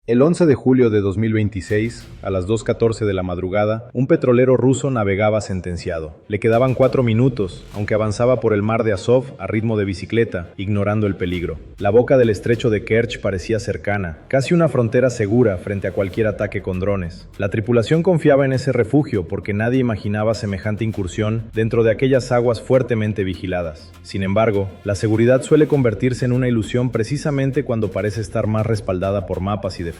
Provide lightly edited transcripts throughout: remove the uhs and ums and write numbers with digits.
El 11 de julio de 2026, a las 2:14 de la madrugada, un petrolero ruso navegaba sentenciado. Le quedaban 4 minutos, aunque avanzaba por el mar de Azov a ritmo de bicicleta, ignorando el peligro. La boca del estrecho de Kerch parecía cercana, casi una frontera segura frente a cualquier ataque con drones. La tripulación confiaba en ese refugio porque nadie imaginaba semejante incursión dentro de aquellas aguas fuertemente vigiladas. Sin embargo, la seguridad suele convertirse en una ilusión precisamente cuando parece estar más respaldada por mapas y defensas.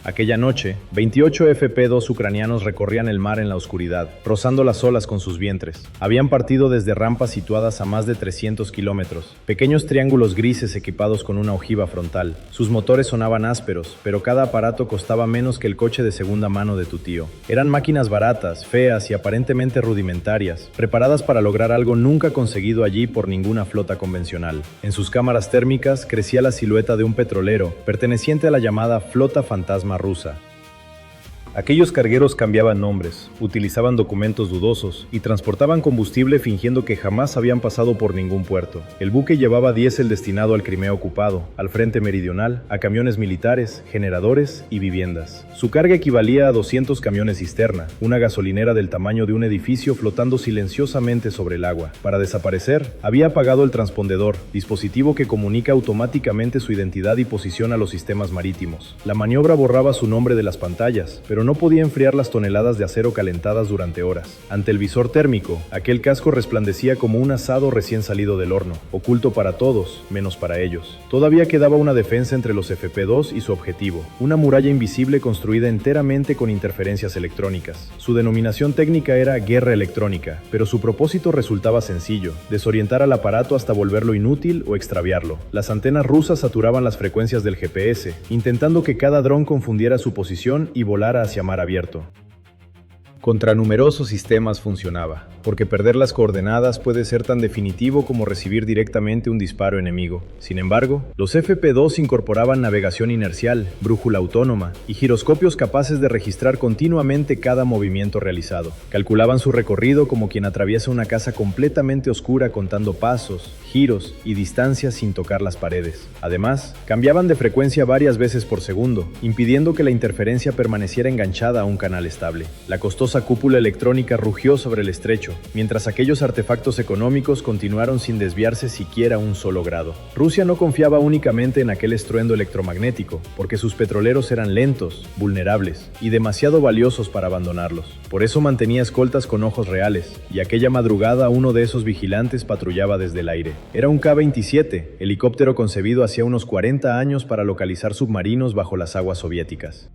Aquella noche, 28 FP-2 ucranianos recorrían el mar en la oscuridad, rozando las olas con sus vientres. Habían partido desde rampas situadas a más de 300 kilómetros, pequeños triángulos grises equipados con una ojiva frontal. Sus motores sonaban ásperos, pero cada aparato costaba menos que el coche de segunda mano de tu tío. Eran máquinas baratas, feas y aparentemente rudimentarias, preparadas para lograr algo nunca conseguido allí por ninguna flota convencional. En sus cámaras térmicas crecía la silueta de un petrolero, perteneciente a la llamada Flota Fantasma rusa. Aquellos cargueros cambiaban nombres, utilizaban documentos dudosos y transportaban combustible fingiendo que jamás habían pasado por ningún puerto. El buque llevaba diésel destinado al Crimea ocupado, al frente meridional, a camiones militares, generadores y viviendas. Su carga equivalía a 200 camiones cisterna, una gasolinera del tamaño de un edificio flotando silenciosamente sobre el agua. Para desaparecer, había apagado el transpondedor, dispositivo que comunica automáticamente su identidad y posición a los sistemas marítimos. La maniobra borraba su nombre de las pantallas, pero no podía enfriar las toneladas de acero calentadas durante horas. Ante el visor térmico, aquel casco resplandecía como un asado recién salido del horno, oculto para todos, menos para ellos. Todavía quedaba una defensa entre los FP-2 y su objetivo, una muralla invisible construida enteramente con interferencias electrónicas. Su denominación técnica era guerra electrónica, pero su propósito resultaba sencillo: desorientar al aparato hasta volverlo inútil o extraviarlo. Las antenas rusas saturaban las frecuencias del GPS, intentando que cada dron confundiera su posición y volara hacia mar abierto. Contra numerosos sistemas funcionaba, porque perder las coordenadas puede ser tan definitivo como recibir directamente un disparo enemigo. Sin embargo, los FP-2 incorporaban navegación inercial, brújula autónoma y giroscopios capaces de registrar continuamente cada movimiento realizado. Calculaban su recorrido como quien atraviesa una casa completamente oscura contando pasos, giros y distancias sin tocar las paredes. Además, cambiaban de frecuencia varias veces por segundo, impidiendo que la interferencia permaneciera enganchada a un canal estable. La costosa cúpula electrónica rugió sobre el estrecho, mientras aquellos artefactos económicos continuaron sin desviarse siquiera un solo grado. Rusia no confiaba únicamente en aquel estruendo electromagnético, porque sus petroleros eran lentos, vulnerables y demasiado valiosos para abandonarlos. Por eso mantenía escoltas con ojos reales, y aquella madrugada uno de esos vigilantes patrullaba desde el aire. Era un K-27, helicóptero concebido hacía unos 40 años para localizar submarinos bajo las aguas soviéticas.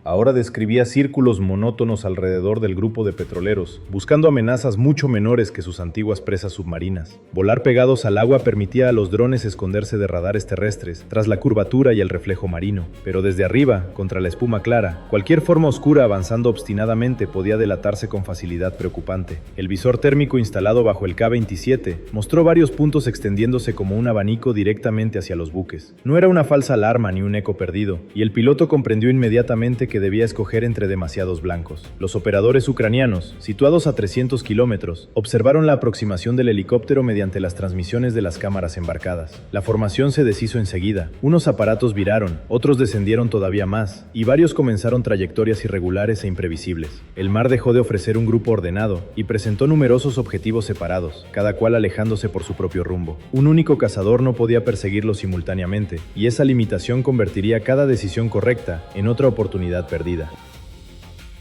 Ahora describía círculos monótonos alrededor del grupo de petroleros, buscando amenazas mucho menores que sus antiguas presas submarinas. Volar pegados al agua permitía a los drones esconderse de radares terrestres, tras la curvatura y el reflejo marino. Pero desde arriba, contra la espuma clara, cualquier forma oscura avanzando obstinadamente podía delatarse con facilidad preocupante. El visor térmico instalado bajo el K-27 mostró varios puntos extendiéndose como un abanico directamente hacia los buques. No era una falsa alarma ni un eco perdido, y el piloto comprendió inmediatamente que debía escoger entre demasiados blancos. Los operadores ucranianos, situados a 300 kilómetros, observaron la aproximación del helicóptero mediante las transmisiones de las cámaras embarcadas. La formación se deshizo enseguida. Unos aparatos viraron, otros descendieron todavía más, y varios comenzaron trayectorias irregulares e imprevisibles. El mar dejó de ofrecer un grupo ordenado y presentó numerosos objetivos separados, cada cual alejándose por su propio rumbo. Un único cazador no podía perseguirlos simultáneamente, y esa limitación convertiría cada decisión correcta en otra oportunidad perdida.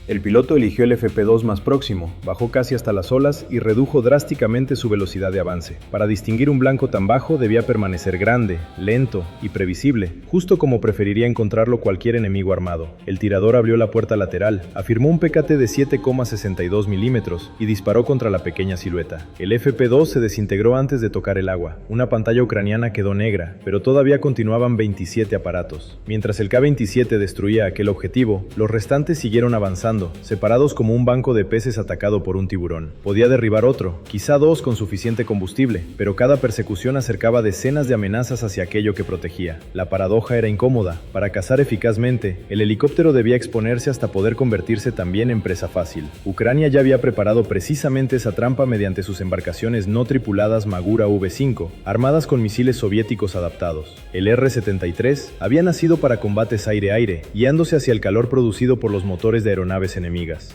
El piloto eligió el FP-2 más próximo, bajó casi hasta las olas y redujo drásticamente su velocidad de avance. Para distinguir un blanco tan bajo debía permanecer grande, lento y previsible, justo como preferiría encontrarlo cualquier enemigo armado. El tirador abrió la puerta lateral, afirmó un PKT de 7,62 milímetros y disparó contra la pequeña silueta. El FP-2 se desintegró antes de tocar el agua. Una pantalla ucraniana quedó negra, pero todavía continuaban 27 aparatos. Mientras el K-27 destruía aquel objetivo, los restantes siguieron avanzando fluctuando, separados como un banco de peces atacado por un tiburón. Podía derribar otro, quizá dos con suficiente combustible, pero cada persecución acercaba decenas de amenazas hacia aquello que protegía. La paradoja era incómoda. Para cazar eficazmente, el helicóptero debía exponerse hasta poder convertirse también en presa fácil. Ucrania ya había preparado precisamente esa trampa mediante sus embarcaciones no tripuladas Magura V-5, armadas con misiles soviéticos adaptados. El R-73 había nacido para combates aire-aire, guiándose hacia el calor producido por los motores de aeronaves enemigas.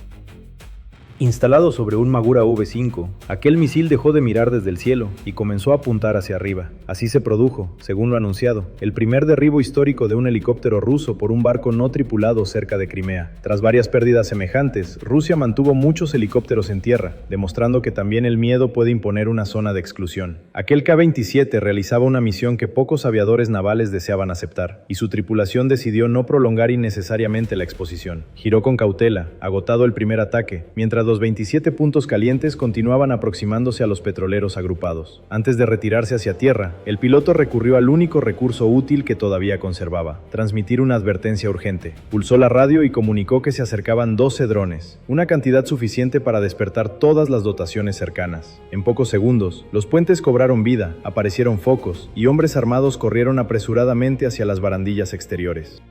Instalado sobre un Magura V-5, aquel misil dejó de mirar desde el cielo y comenzó a apuntar hacia arriba. Así se produjo, según lo anunciado, el primer derribo histórico de un helicóptero ruso por un barco no tripulado cerca de Crimea. Tras varias pérdidas semejantes, Rusia mantuvo muchos helicópteros en tierra, demostrando que también el miedo puede imponer una zona de exclusión. Aquel K-27 realizaba una misión que pocos aviadores navales deseaban aceptar, y su tripulación decidió no prolongar innecesariamente la exposición. Giró con cautela, agotado el primer ataque, mientras los 27 puntos calientes continuaban aproximándose a los petroleros agrupados. Antes de retirarse hacia tierra, el piloto recurrió al único recurso útil que todavía conservaba: transmitir una advertencia urgente. Pulsó la radio y comunicó que se acercaban 12 drones, una cantidad suficiente para despertar todas las dotaciones cercanas. En pocos segundos, los puentes cobraron vida, aparecieron focos, y hombres armados corrieron apresuradamente hacia las barandillas exteriores.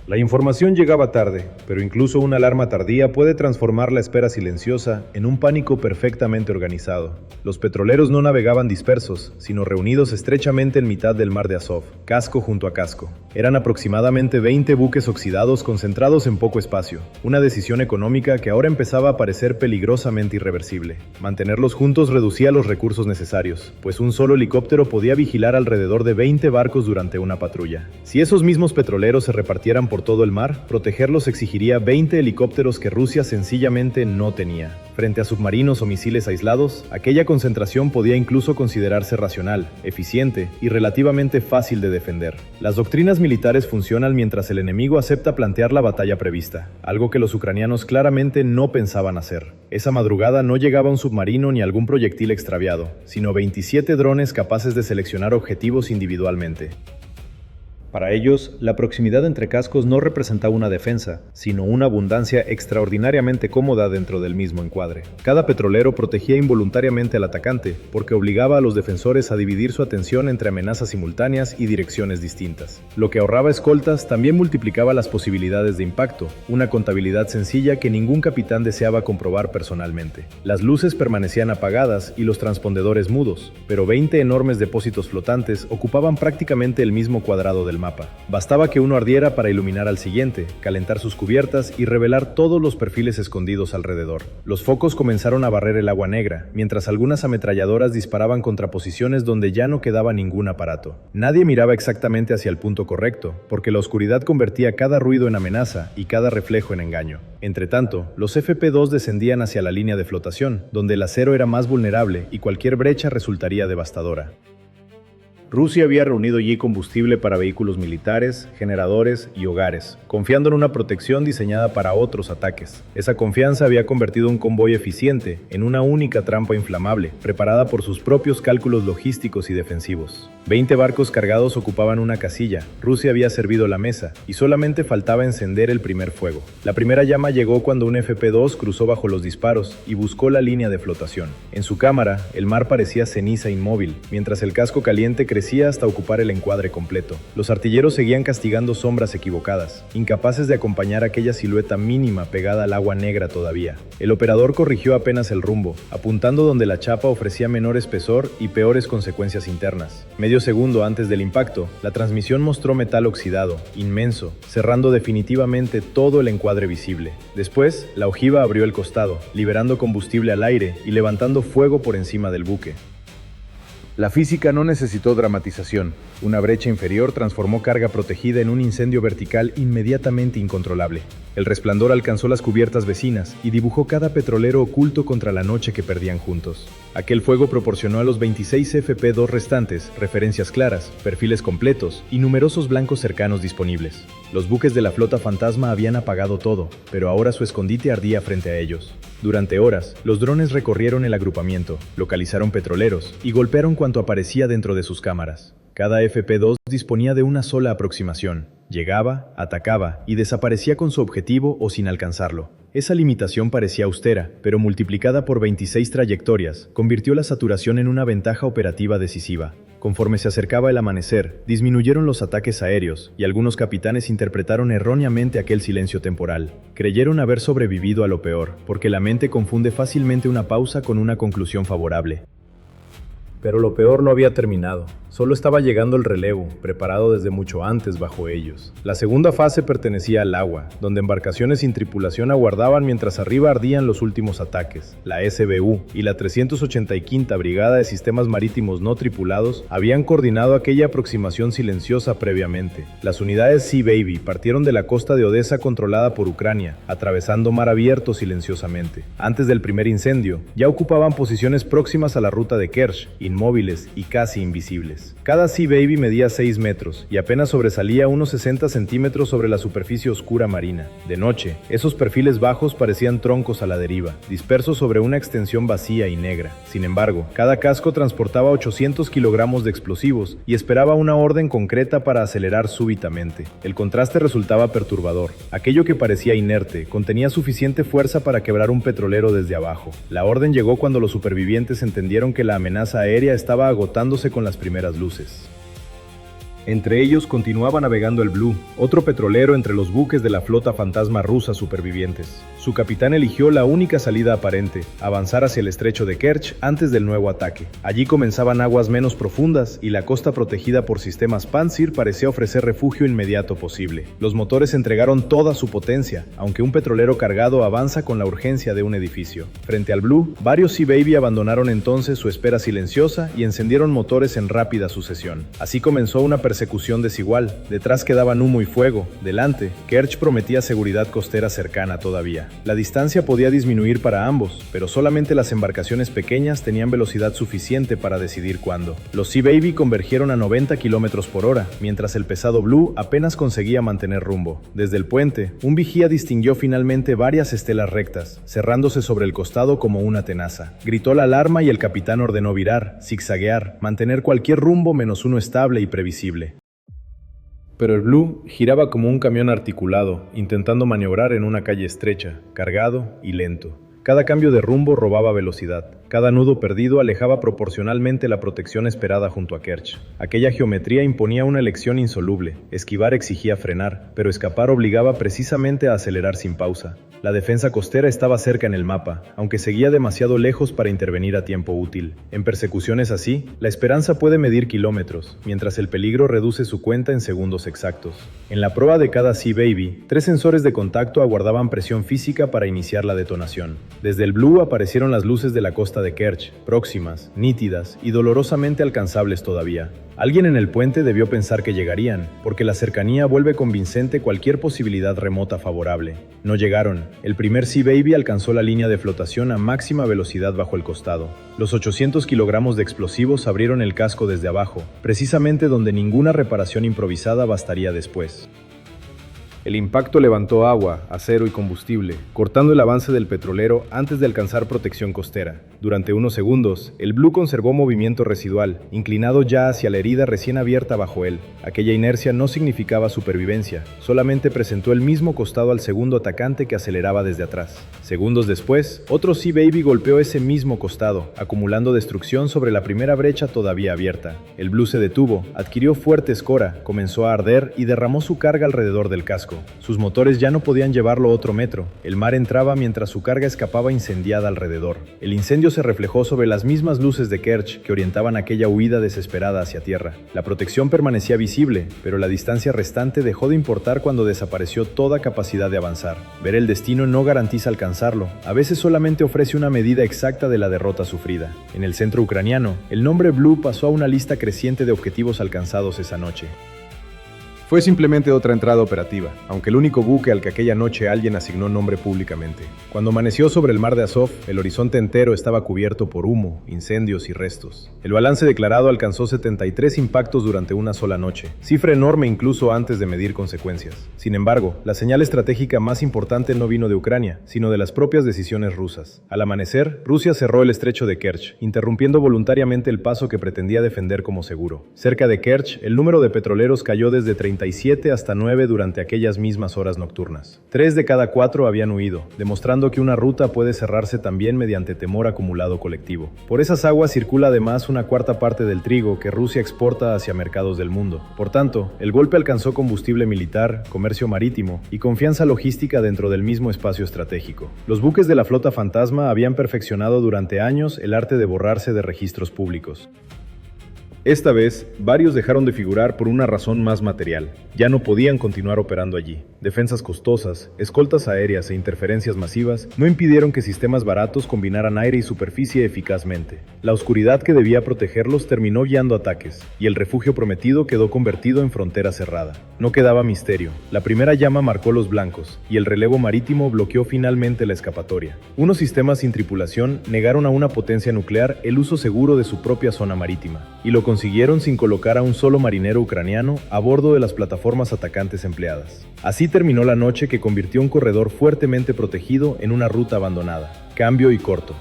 La información llegaba tarde, pero incluso una alarma tardía puede transformar la espera silenciosa en un pánico perfectamente organizado. Los petroleros no navegaban dispersos, sino reunidos estrechamente en mitad del mar de Azov, casco junto a casco. Eran aproximadamente 20 buques oxidados concentrados en poco espacio, una decisión económica que ahora empezaba a parecer peligrosamente irreversible. Mantenerlos juntos reducía los recursos necesarios, pues un solo helicóptero podía vigilar alrededor de 20 barcos durante una patrulla. Si esos mismos petroleros se repartieran por todo el mar, protegerlos exigiría 20 helicópteros que Rusia sencillamente no tenía. Frente a submarinos o misiles aislados, aquella concentración podía incluso considerarse racional, eficiente y relativamente fácil de defender. Las doctrinas militares funcionan mientras el enemigo acepta plantear la batalla prevista, algo que los ucranianos claramente no pensaban hacer. Esa madrugada no llegaba un submarino ni algún proyectil extraviado, sino 27 drones capaces de seleccionar objetivos individualmente. Para ellos, la proximidad entre cascos no representaba una defensa, sino una abundancia extraordinariamente cómoda dentro del mismo encuadre. Cada petrolero protegía involuntariamente al atacante, porque obligaba a los defensores a dividir su atención entre amenazas simultáneas y direcciones distintas. Lo que ahorraba escoltas también multiplicaba las posibilidades de impacto, una contabilidad sencilla que ningún capitán deseaba comprobar personalmente. Las luces permanecían apagadas y los transpondedores mudos, pero 20 enormes depósitos flotantes ocupaban prácticamente el mismo cuadrado del mapa. Bastaba que uno ardiera para iluminar al siguiente, calentar sus cubiertas y revelar todos los perfiles escondidos alrededor. Los focos comenzaron a barrer el agua negra, mientras algunas ametralladoras disparaban contra posiciones donde ya no quedaba ningún aparato. Nadie miraba exactamente hacia el punto correcto, porque la oscuridad convertía cada ruido en amenaza y cada reflejo en engaño. Entretanto, los FP-2 descendían hacia la línea de flotación, donde el acero era más vulnerable y cualquier brecha resultaría devastadora. Rusia había reunido allí combustible para vehículos militares, generadores y hogares, confiando en una protección diseñada para otros ataques. Esa confianza había convertido un convoy eficiente en una única trampa inflamable, preparada por sus propios cálculos logísticos y defensivos. 20 barcos cargados ocupaban una casilla, Rusia había servido la mesa, y solamente faltaba encender el primer fuego. La primera llama llegó cuando un FP-2 cruzó bajo los disparos y buscó la línea de flotación. En su cámara, el mar parecía ceniza inmóvil, mientras el casco caliente crecía hasta ocupar el encuadre completo. Los artilleros seguían castigando sombras equivocadas, incapaces de acompañar aquella silueta mínima pegada al agua negra todavía. El operador corrigió apenas el rumbo, apuntando donde la chapa ofrecía menor espesor y peores consecuencias internas. Medio segundo antes del impacto, la transmisión mostró metal oxidado, inmenso, cerrando definitivamente todo el encuadre visible. Después, la ojiva abrió el costado, liberando combustible al aire y levantando fuego por encima del buque. La física no necesitó dramatización. Una brecha inferior transformó carga protegida en un incendio vertical inmediatamente incontrolable. El resplandor alcanzó las cubiertas vecinas y dibujó cada petrolero oculto contra la noche que perdían juntos. Aquel fuego proporcionó a los 26 FP-2 restantes referencias claras, perfiles completos y numerosos blancos cercanos disponibles. Los buques de la flota fantasma habían apagado todo, pero ahora su escondite ardía frente a ellos. Durante horas, los drones recorrieron el agrupamiento, localizaron petroleros y golpearon cuanto aparecía dentro de sus cámaras. Cada FP-2 disponía de una sola aproximación: Llegaba, atacaba y desaparecía con su objetivo o sin alcanzarlo. Esa limitación parecía austera, pero multiplicada por 26 trayectorias, convirtió la saturación en una ventaja operativa decisiva. Conforme se acercaba el amanecer, disminuyeron los ataques aéreos, y algunos capitanes interpretaron erróneamente aquel silencio temporal. Creyeron haber sobrevivido a lo peor, porque la mente confunde fácilmente una pausa con una conclusión favorable. Pero lo peor no había terminado. Solo estaba llegando el relevo, preparado desde mucho antes bajo ellos. La segunda fase pertenecía al agua, donde embarcaciones sin tripulación aguardaban mientras arriba ardían los últimos ataques. La SBU y la 385ª Brigada de Sistemas Marítimos No Tripulados habían coordinado aquella aproximación silenciosa previamente. Las unidades Sea Baby partieron de la costa de Odessa controlada por Ucrania, atravesando mar abierto silenciosamente. Antes del primer incendio, ya ocupaban posiciones próximas a la ruta de Kerch, inmóviles y casi invisibles. Cada Sea Baby medía 6 metros y apenas sobresalía unos 60 centímetros sobre la superficie oscura marina. De noche, esos perfiles bajos parecían troncos a la deriva, dispersos sobre una extensión vacía y negra. Sin embargo, cada casco transportaba 800 kilogramos de explosivos y esperaba una orden concreta para acelerar súbitamente. El contraste resultaba perturbador. Aquello que parecía inerte contenía suficiente fuerza para quebrar un petrolero desde abajo. La orden llegó cuando los supervivientes entendieron que la amenaza aérea estaba agotándose con las primeras luces. Entre ellos continuaba navegando el Blue, otro petrolero entre los buques de la flota fantasma rusa supervivientes. Su capitán eligió la única salida aparente, avanzar hacia el estrecho de Kerch antes del nuevo ataque. Allí comenzaban aguas menos profundas y la costa protegida por sistemas Pantsir parecía ofrecer refugio inmediato posible. Los motores entregaron toda su potencia, aunque un petrolero cargado avanza con la urgencia de un edificio. Frente al Blue, varios Sea Baby abandonaron entonces su espera silenciosa y encendieron motores en rápida sucesión. Así comenzó una persecución desigual. Detrás quedaban humo y fuego. Delante, Kerch prometía seguridad costera cercana todavía. La distancia podía disminuir para ambos, pero solamente las embarcaciones pequeñas tenían velocidad suficiente para decidir cuándo. Los Sea Baby convergieron a 90 km por hora, mientras el pesado Blue apenas conseguía mantener rumbo. Desde el puente, un vigía distinguió finalmente varias estelas rectas, cerrándose sobre el costado como una tenaza. Gritó la alarma y el capitán ordenó virar, zigzaguear, mantener cualquier rumbo menos uno estable y previsible. Pero el Blue giraba como un camión articulado, intentando maniobrar en una calle estrecha, cargado y lento. Cada cambio de rumbo robaba velocidad. Cada nudo perdido alejaba proporcionalmente la protección esperada junto a Kerch. Aquella geometría imponía una elección insoluble. Esquivar exigía frenar, pero escapar obligaba precisamente a acelerar sin pausa. La defensa costera estaba cerca en el mapa, aunque seguía demasiado lejos para intervenir a tiempo útil. En persecuciones así, la esperanza puede medir kilómetros, mientras el peligro reduce su cuenta en segundos exactos. En la proa de cada Sea Baby, 3 sensores de contacto aguardaban presión física para iniciar la detonación. Desde el Blue aparecieron las luces de la costa de Kerch, próximas, nítidas y dolorosamente alcanzables todavía. Alguien en el puente debió pensar que llegarían, porque la cercanía vuelve convincente cualquier posibilidad remota favorable. No llegaron. El primer Sea Baby alcanzó la línea de flotación a máxima velocidad bajo el costado. Los 800 kilogramos de explosivos abrieron el casco desde abajo, precisamente donde ninguna reparación improvisada bastaría después. El impacto levantó agua, acero y combustible, cortando el avance del petrolero antes de alcanzar protección costera. Durante unos segundos, el Blue conservó movimiento residual, inclinado ya hacia la herida recién abierta bajo él. Aquella inercia no significaba supervivencia, solamente presentó el mismo costado al segundo atacante que aceleraba desde atrás. Segundos después, otro Sea Baby golpeó ese mismo costado, acumulando destrucción sobre la primera brecha todavía abierta. El Blue se detuvo, adquirió fuerte escora, comenzó a arder y derramó su carga alrededor del casco. Sus motores ya no podían llevarlo otro metro. El mar entraba mientras su carga escapaba incendiada alrededor. El incendio se reflejó sobre las mismas luces de Kerch que orientaban aquella huida desesperada hacia tierra. La protección permanecía visible, pero la distancia restante dejó de importar cuando desapareció toda capacidad de avanzar. Ver el destino no garantiza alcanzarlo. A veces solamente ofrece una medida exacta de la derrota sufrida. En el centro ucraniano, el nombre Blue pasó a una lista creciente de objetivos alcanzados esa noche. Fue simplemente otra entrada operativa, aunque el único buque al que aquella noche alguien asignó nombre públicamente. Cuando amaneció sobre el mar de Azov, el horizonte entero estaba cubierto por humo, incendios y restos. El balance declarado alcanzó 73 impactos durante una sola noche, cifra enorme incluso antes de medir consecuencias. Sin embargo, la señal estratégica más importante no vino de Ucrania, sino de las propias decisiones rusas. Al amanecer, Rusia cerró el estrecho de Kerch, interrumpiendo voluntariamente el paso que pretendía defender como seguro. Cerca de Kerch, el número de petroleros cayó desde 30 57 hasta 9 durante aquellas mismas horas nocturnas. 3 de cada 4 habían huido, demostrando que una ruta puede cerrarse también mediante temor acumulado colectivo. Por esas aguas circula además una cuarta parte del trigo que Rusia exporta hacia mercados del mundo. Por tanto, el golpe alcanzó combustible militar, comercio marítimo y confianza logística dentro del mismo espacio estratégico. Los buques de la flota fantasma habían perfeccionado durante años el arte de borrarse de registros públicos. Esta vez, varios dejaron de figurar por una razón más material. Ya no podían continuar operando allí. Defensas costosas, escoltas aéreas e interferencias masivas no impidieron que sistemas baratos combinaran aire y superficie eficazmente. La oscuridad que debía protegerlos terminó guiando ataques, y el refugio prometido quedó convertido en frontera cerrada. No quedaba misterio. La primera llama marcó los blancos, y el relevo marítimo bloqueó finalmente la escapatoria. Unos sistemas sin tripulación negaron a una potencia nuclear el uso seguro de su propia zona marítima, y lo consiguieron sin colocar a un solo marinero ucraniano a bordo de las plataformas atacantes empleadas. Así terminó la noche que convirtió un corredor fuertemente protegido en una ruta abandonada. Cambio y corto.